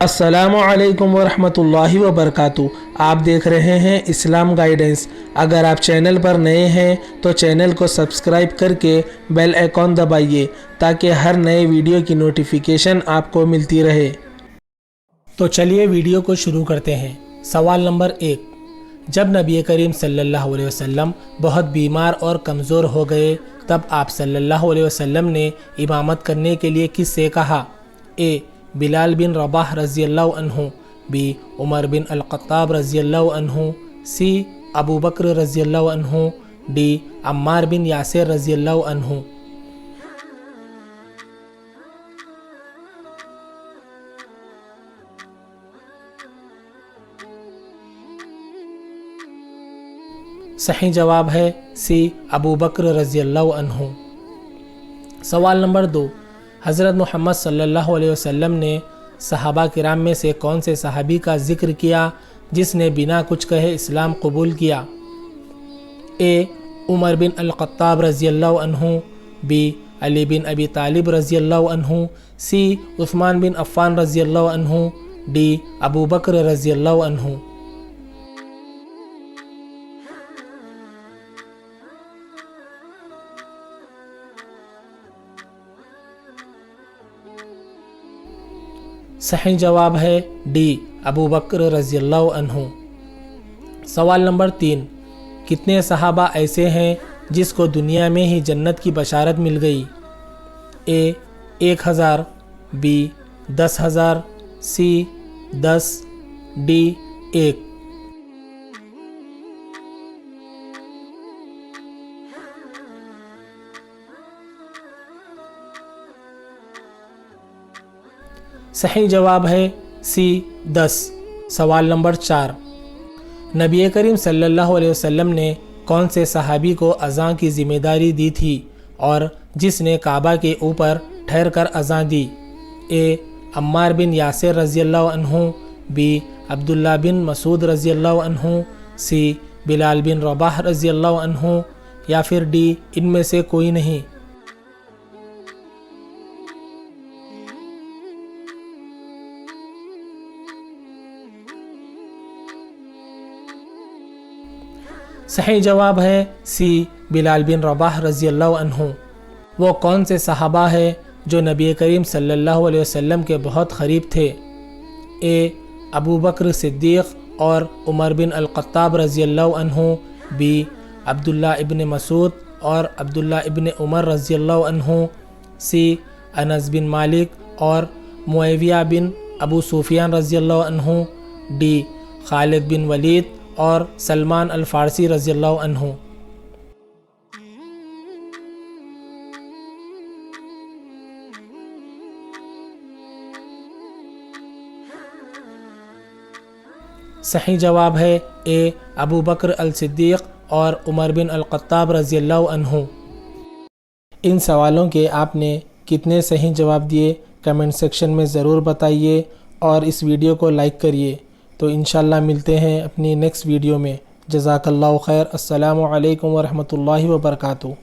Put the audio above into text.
अस्सलामु अलैकुम वरहमतुल्लाहि वबरकातुहू। आप देख रहे हैं इस्लाम गाइडेंस। अगर आप चैनल पर नए हैं तो चैनल को सब्सक्राइब करके बेल आइकॉन दबाइए ताकि हर नए वीडियो की नोटिफिकेशन आपको मिलती रहे। तो चलिए वीडियो को शुरू करते हैं। सवाल नंबर 1। जब नबी करीम सल्लल्लाहु अलैहि वसल्लम बहुत बीमार और कमज़ोर हो गए तब आप सल्लल्लाहु अलैहि वसल्लम ने इमामत करने के लिए किससे कहा? ए. बिलाल बिन रबाह रज़ी अल्लाहु अन्हु, बी. उमर बिन अल-ख़त्ताब रज़ी अल्लाहु अन्हु, सी. अबू बकर रज़ी अल्लाहु अन्हु, डी. अम्मार बिन यासिर रज़ी अल्लाहु अन्हु। सही जवाब है सी. अबू बकर रज़ी अल्लाहु अन्हु। सवाल नंबर 2। हज़रत मोहम्मद सल्लल्लाहु अलैहि वसल्लम ने सहाबा किराम में से कौन से सहाबी का जिक्र किया जिसने बिना कुछ कहे इस्लाम कबूल किया? ए. उमर बिन अल-ख़त्ताब रज़ी अल्लाहु अन्हु, बी. अली बिन अबी तालिब रज़ी अल्लाहु अन्हु, सी. उस्मान बिन अफ़्फ़ान रज़ी अल्लाहु अन्हु, डी. अबू बकर रज़ी अल्लाहु अन्हु। सही जवाब है डी. अबू बकर रज़ी अल्लाहु अन्हु। सवाल नंबर 3। कितने सहाबा ऐसे हैं जिसको दुनिया में ही जन्नत की बशारत मिल गई? ए. 1000, बी. 10,000, सी. 10, डी. 1। सही जवाब है सी. 10। सवाल नंबर 4। नबी करीम सल्लल्लाहु अलैहि वसल्लम ने कौन से सहाबी को अज़ां की ज़िम्मेदारी दी थी और जिसने काबा के ऊपर ठहर कर अज़ां दी? ए. अम्मार बिन यासिर रज़ी अल्लाहु अन्हु, बी. अब्दुल्ला बिन मसूद रज़ी अल्लाहु अन्हु, सी. बिलाल बिन रबाह रज़ी अल्लाहु अन्हु, या फिर डी. इनमें से कोई नहीं। सही जवाब है सी. बिलाल बिन रबाह रज़ी अल्लाहु अन्हु। वो कौन से सहाबा है जो नबी करीम सल्लल्लाहु अलैहि वसल्लम के बहुत क़रीब थे? ए. अबू बकर सिद्दीक़ और उमर बिन अल-ख़त्ताब रज़ी अल्लाहु अन्हु, बी. अब्दुल्ला इब्न मसूद और अब्दुल्ला इब्न उमर रज़ी अल्लाहु अन्हु, सी. अनस बिन मालिक और मुआविया बिन अबू सुफियान रज़ी अल्लाहु अन्हु, डी. खालिद बिन वलीद और सलमान अल फ़ारसी रज़ी अल्लाहु अन्हु। सही जवाब है ए. अबू बकर अल सिद्दीक़ और उमर बिन अल-ख़त्ताब रज़ी अल्लाहु अन्हु। इन सवालों के आपने कितने सही जवाब दिए कमेंट सेक्शन में ज़रूर बताइए और इस वीडियो को लाइक करिए। तो इंशाल्लाह मिलते हैं अपनी नेक्स्ट वीडियो में। जज़ाकल्लाहु खैर। अस्सलामु अलैकुम वरहमतुल्लाहि वबरकातुहू।